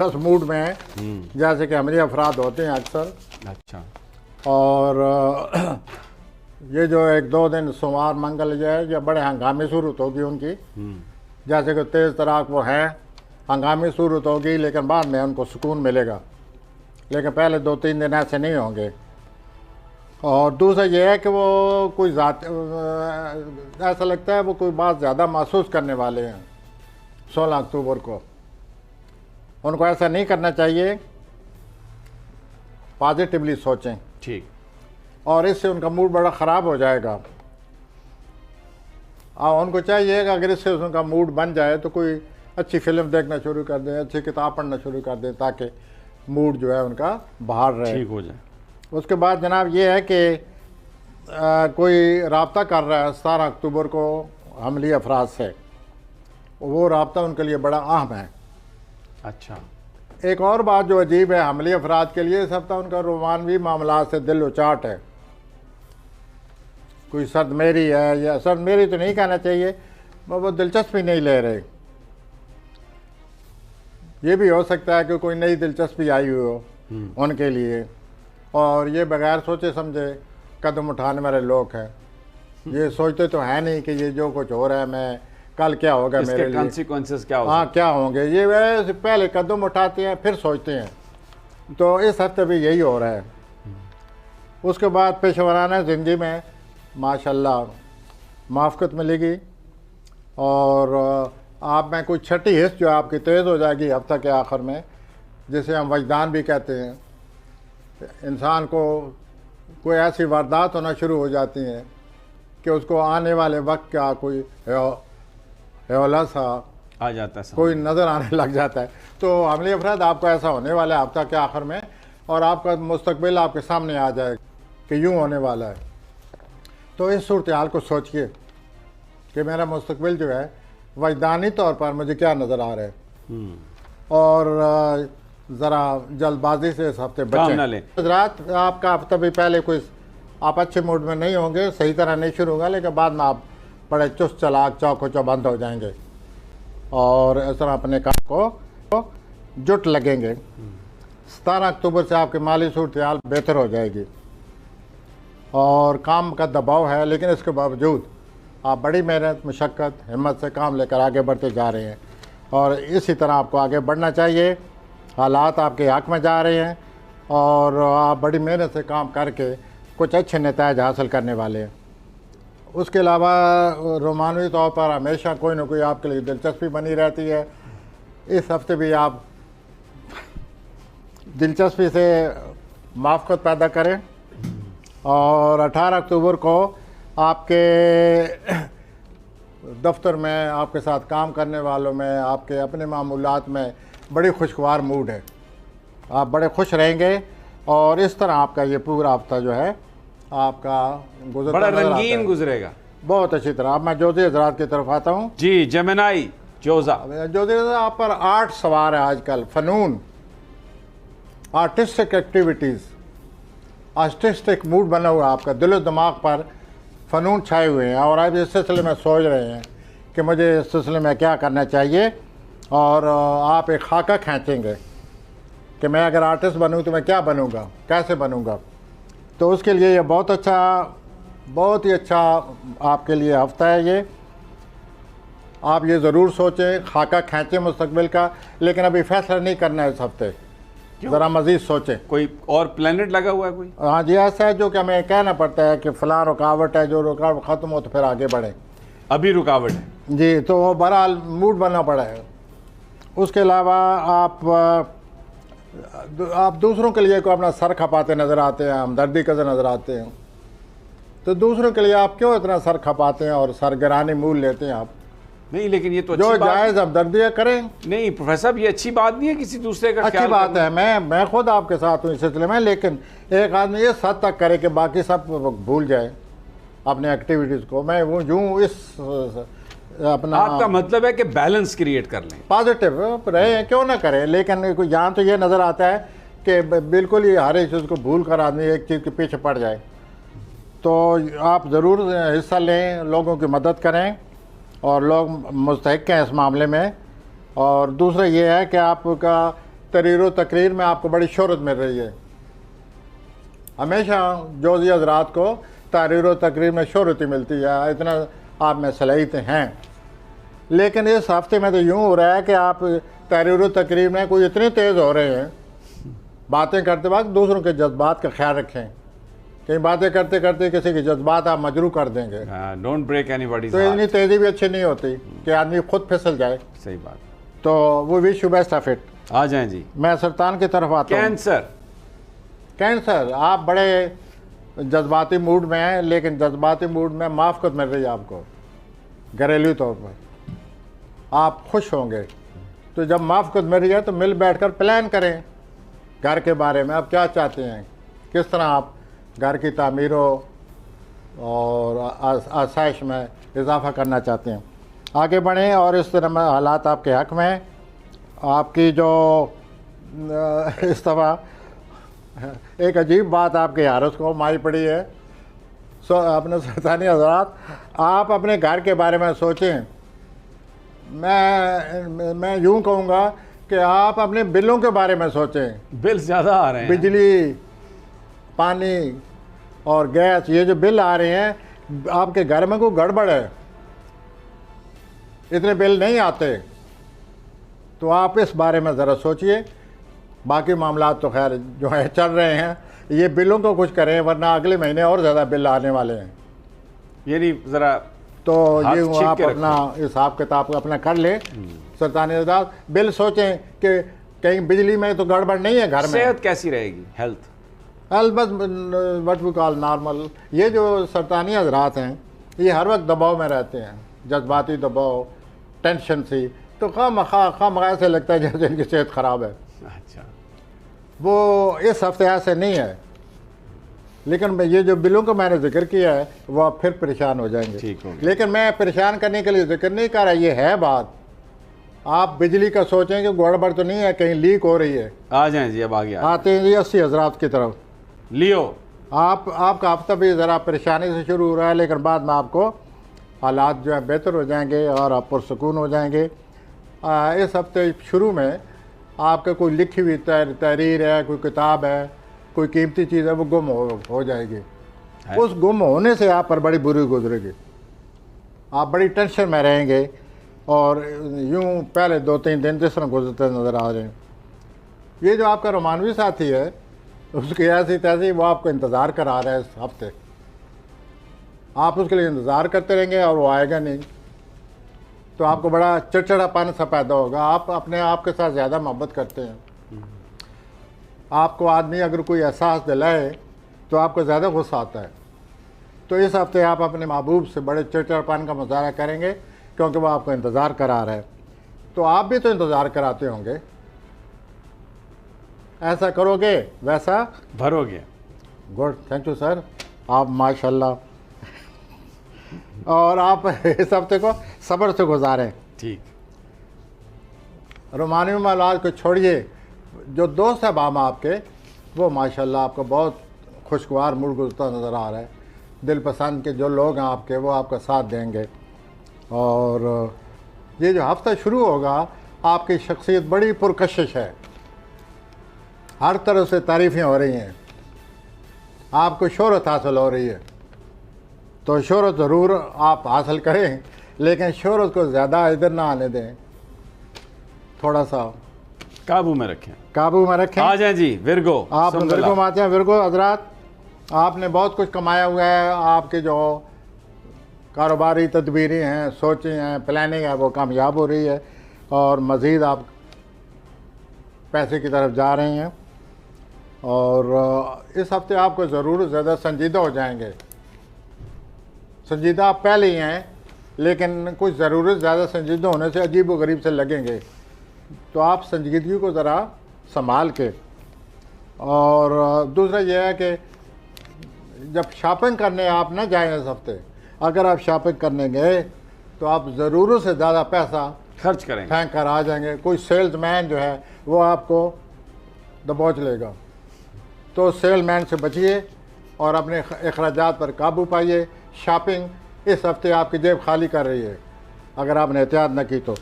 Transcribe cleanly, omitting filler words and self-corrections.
उस मूड में है जैसे कि हमारे अफराद होते हैं अक्सर। अच्छा। और ये जो एक दो दिन सोमवार मंगल जो है ये बड़े हंगामी सूरत होगी उनकी, जैसे कि तेज़ तराक वो हैं, हंगामी सूरत होगी, लेकिन बाद में उनको सुकून मिलेगा, लेकिन पहले 2-3 दिन ऐसे नहीं होंगे। और दूसरा ये है कि वो कोई ऐसा लगता है वो कोई बात ज़्यादा महसूस करने वाले हैं 16 अक्टूबर को। उनको ऐसा नहीं करना चाहिए, पॉजिटिवली सोचें। ठीक। और इससे उनका मूड बड़ा ख़राब हो जाएगा। और उनको चाहिए कि अगर इससे उनका मूड बन जाए तो कोई अच्छी फिल्म देखना शुरू कर दें, अच्छी किताब पढ़ना शुरू कर दें, ताकि मूड जो है उनका बाहर रहे, ठीक हो जाए। उसके बाद जनाब ये है कि कोई राब्ता कर रहा है 17 अक्टूबर को हमली अफराद से, वो राब्ता उनके लिए बड़ा अहम है। अच्छा। एक और बात जो अजीब है हमली अफराद के लिए, सब उनका रोमानवी मामला से दिल उचाट है। कोई सरदमेरी है, या सरदमेरी तो नहीं कहना चाहिए, वो दिलचस्पी नहीं ले रहे। ये भी हो सकता है कि कोई नई दिलचस्पी आई हुई हो उनके लिए, और ये बगैर सोचे समझे कदम उठाने वाले लोग हैं। ये सोचते तो है नहीं कि ये जो कुछ हो रहा है मैं कल क्या होगा, मेरे लिए कॉन्सिक्वेंसेस क्या हाँ क्या होंगे, ये वैसे पहले कदम उठाते हैं फिर सोचते हैं। तो इस हफ्ते भी यही हो रहा है। उसके बाद पेशवराना ज़िंदगी में माशाल्लाह माफ़क़त मिलेगी, और आप में कोई छठी हिस्स जो आपकी तेज़ हो जाएगी हफ्ते के आखिर में, जिसे हम वजदान भी कहते हैं। इंसान को कोई ऐसी वारदात होना शुरू हो जाती हैं कि उसको आने वाले वक्त का कोई हौला सा आ जाता है, कोई नज़र आने लग जाता है। तो हमले अफराद आपको ऐसा होने वाला है हफ्ता के आखिर में, और आपका मुस्तकबिल आपके सामने आ जाएगा कि यूँ होने वाला है। तो इस सूरत हाल को सोचिए कि मेरा मुस्तकबिल जो है वजदानी तौर पर मुझे क्या नज़र आ रहा है, और ज़रा जल्दबाजी से इस हफ्ते बचें। रात आपका हफ्ता भी पहले कोई आप अच्छे मूड में नहीं होंगे, सही तरह नहीं शुरू होगा, लेकिन बाद में आप बड़े चुस्त चलाक चौको चौबंद हो जाएंगे, और इस तरह अपने काम को जुट लगेंगे। 17 अक्टूबर से आपकी माली सूरत हाल बेहतर हो जाएगी, और काम का दबाव है, लेकिन इसके बावजूद आप बड़ी मेहनत मशक्क़त हिम्मत से काम लेकर आगे बढ़ते जा रहे हैं, और इसी तरह आपको आगे बढ़ना चाहिए। हालात आपके हक़ में जा रहे हैं, और आप बड़ी मेहनत से काम करके कुछ अच्छे नतीजे हासिल करने वाले हैं। उसके अलावा रोमानवी तौर पर हमेशा कोई ना कोई आपके लिए दिलचस्पी बनी रहती है। इस हफ्ते भी आप दिलचस्पी से माफ़क़त पैदा करें, और 18 अक्टूबर को आपके दफ्तर में, आपके साथ काम करने वालों में, आपके अपने मामूलात में बड़ी खुशगवार मूड है। आप बड़े खुश रहेंगे, और इस तरह आपका ये पूरा हफ्ता जो है आपका बड़ा रंगीन गुजरेगा, बहुत अच्छी तरह। अब मैं जोधी हजरात की तरफ आता हूँ। जी जेमिनी जोजा। जोधी आप पर आर्ट सवार है आजकल, फ़नून, आर्टिस्टिक एक्टिविटीज़, आर्टिस्टिक मूड बना हुआ है आपका, दिलो दिमाग पर फ़नून छाए हुए हैं, और आप इस सिलसिले में सोच रहे हैं कि मुझे इस सिलसिले में क्या करना चाहिए, और आप एक खाका खींचेंगे कि मैं अगर आर्टिस्ट बनूं तो मैं क्या बनूंगा, कैसे बनूंगा। तो उसके लिए ये बहुत ही अच्छा आपके लिए हफ्ता है ये। आप ये ज़रूर सोचें, खाका खींचें मुस्तकबिल का, लेकिन अभी फैसला नहीं करना है इस हफ्ते, ज़रा मज़ीद सोचें। कोई और प्लैनेट लगा हुआ है कोई? हाँ जी, ऐसा है जो कि हमें कहना पड़ता है कि फ़लाँ रुकावट है, जो रुकावट ख़त्म हो तो फिर आगे बढ़ें। अभी रुकावट है जी, तो वो बहरहाल मूड बनना पड़ा है। उसके अलावा आप दूसरों के लिए को अपना सर खपाते नज़र आते हैं, हमदर्दी का नज़र आते हैं। तो दूसरों के लिए आप क्यों इतना सर खपाते हैं और सरगरानी मूल लेते हैं आप? नहीं, लेकिन ये तो जो जायज़ हमदर्दी करें। नहीं प्रोफेसर, ये अच्छी बात नहीं है किसी दूसरे का अच्छी बात है, मैं खुद आपके साथ हूँ इस सिलसिले में, लेकिन एक आदमी ये हद तक करे कि बाकी सब भूल जाए अपने एक्टिविटीज़ को। मैं वो यूँ इस अपना, आपका मतलब है कि बैलेंस क्रिएट कर लें, पॉजिटिव रहे, क्यों ना करें, लेकिन यहाँ तो ये नज़र आता है कि बिल्कुल ही हर एक चीज़ को भूल कर आदमी एक चीज़ के पीछे पड़ जाए। तो आप ज़रूर हिस्सा लें, लोगों की मदद करें, और लोग मुस्तहिक हैं इस मामले में। और दूसरा ये है कि आपका तरीर व तकरीर में आपको बड़ी शोहरत मिल रही है। हमेशा जोजी हजरात को तरीर व तकरीर में शोहरत ही मिलती है, इतना आप में सलाहियतें हैं। लेकिन इस हफ्ते में तो यूँ हो रहा है कि आप तहरीर व तकरीर में कोई इतने तेज़ हो रहे हैं, बातें करते वक्त दूसरों के जज्बात का ख्याल रखें। कहीं बातें करते करते किसी के जज्बात आप मजरू कर देंगे, डोंट ब्रेक एनीबॉडीज तो इतनी तेज़ी भी अच्छी नहीं होती कि आदमी खुद फिसल जाए। सही बात। तो वो wish you best of it. आ जाएं जी। मैं सरतान की तरफ आता हूँ। कैंसर। कैंसर, आप बड़े जज्बाती मूड में हैं, लेकिन जज्बाती मूड में माफ़क़त मिल रही है आपको घरेलू तौर पर, आप खुश होंगे। तो जब माफ़क़त मिल रही है तो मिल बैठकर प्लान करें घर के बारे में, आप क्या चाहते हैं, किस तरह आप घर की तामीर और आसाइश में इजाफ़ा करना चाहते हैं। आगे बढ़ें और इस तरह में हालात आपके हक़ में हैं। आपकी जो इस दफ़ा एक अजीब बात आपके हारस को माई पड़ी है। अपने सरतानी हज़रात, आप अपने घर के बारे में सोचें। मैं यूँ कहूँगा कि आप अपने बिलों के बारे में सोचें। बिल ज़्यादा आ रहे हैं, बिजली, पानी और गैस, ये जो बिल आ रहे हैं, आपके घर में कोई गड़बड़ है, इतने बिल नहीं आते। तो आप इस बारे में ज़रा सोचिए। बाकी मामला तो खैर जो है चल रहे हैं, ये बिलों को कुछ करें, वरना अगले महीने और ज़्यादा बिल आने वाले हैं। ये नहीं ज़रा तो ये आप अपना हिसाब किताब अपना कर लें। सरतानी हज़रात, बिल सोचें कि कहीं बिजली में तो गड़बड़ नहीं है घर में। सेहत कैसी रहेगी, हेल्थ बस व्हाट वी कॉल नॉर्मल। ये जो सरतानी हज़रात हैं, ये हर वक्त दबाव में रहते हैं, जज्बाती दबाव, टेंशन सी, तो खाम से लगता है जैसे इनकी सेहत ख़राब है। अच्छा, वो इस हफ्ते ऐसे नहीं है। लेकिन ये जो बिलों का मैंने जिक्र किया है, वो आप फिर परेशान हो जाएंगे। ठीक हो गया। लेकिन मैं परेशान करने के लिए जिक्र नहीं कर रहा, ये है बात। आप बिजली का सोचें कि गड़बड़ तो नहीं है, कहीं लीक हो रही है। आ जाएं जी, अब आगे आते हैं जी 80 हज़रात की तरफ। लियो, आपका हफ्ता भी ज़रा परेशानी से शुरू हो रहा है, लेकिन बाद में आपको हालात जो है बेहतर हो जाएंगे और आप पुरसकून हो जाएंगे। इस हफ्ते शुरू में आपका कोई लिखी हुई तहरीर है, कोई किताब है, कोई कीमती चीज़ है, वो गुम हो जाएगी। उस गुम होने से आप पर बड़ी बुरी गुजरेगी, आप बड़ी टेंशन में रहेंगे और यूँ पहले 2-3 दिन जिस तरह गुजरते नज़र आ रहे हैं। ये जो आपका रोमानवी साथी है, उसकी ऐसी तैसी वो आपको इंतज़ार करा रहा है इस हफ्ते। आप उसके लिए इंतज़ार करते रहेंगे और वो आएगा नहीं, तो आपको बड़ा चिड़चिड़ापन सा पैदा होगा। आप अपने आप के साथ ज़्यादा मोहब्बत करते हैं। आपको आदमी अगर कोई एहसास दिलाए तो आपको ज़्यादा गुस्सा आता है। तो इस हफ्ते आप अपने महबूब से बड़े चिड़चिड़ापन का मुजाहरा करेंगे, क्योंकि वो आपको इंतज़ार करा रहा है। तो आप भी तो इंतज़ार कराते होंगे, ऐसा करोगे वैसा भरोगे। गुड, थैंक यू सर, आप माशाल्लाह। और आप इस हफ्ते को सब्र से गुजारें। ठीक, रोमानी मामलात को छोड़िए, जो दोस्त है बाम आपके, वो माशाल्लाह आपको बहुत खुशगवार मूड गुजरता नज़र आ रहा है। दिल पसंद के जो लोग हैं आपके, वो आपका साथ देंगे। और ये जो हफ्ता शुरू होगा, आपकी शख्सियत बड़ी पुरकशिश है, हर तरह से तारीफ़ें हो रही हैं, आपको शोहरत हासिल हो रही है। तो शोहरत ज़रूर आप हासिल करें, लेकिन शोहरत को ज़्यादा इधर ना आने दें, थोड़ा सा काबू में रखें, काबू में रखें। आ जाएं जी विरगो। आप विरगो में आते हैं। विरगो हजरात, आपने बहुत कुछ कमाया हुआ है, आपके जो कारोबारी तदबीरें हैं, सोचें हैं, प्लानिंग है, वो कामयाब हो रही है और मज़ीद आप पैसे की तरफ जा रहे हैं। और इस हफ्ते आपको ज़रूर ज़्यादा संजीदा हो जाएंगे। संजीदा आप पहले ही हैं, लेकिन कुछ ज़रूरत ज़्यादा संजीदा होने से अजीब व गरीब से लगेंगे। तो आप संजीदगी को ज़रा संभाल के। और दूसरा यह है कि जब शॉपिंग करने आप ना जाएं इस हफ्ते, अगर आप शॉपिंग करने गए तो आप ज़रूरत से ज़्यादा पैसा खर्च करेंगे, फेंक कर आ जाएंगे। कोई सेल्समैन जो है वो आपको दबोच लेगा। तो सेल्समैन से बचिए और अपने अखराजात पर काबू पाइए। शॉपिंग इस हफ्ते आपकी जेब खाली कर रही है, अगर आपने एहतियात न की तो।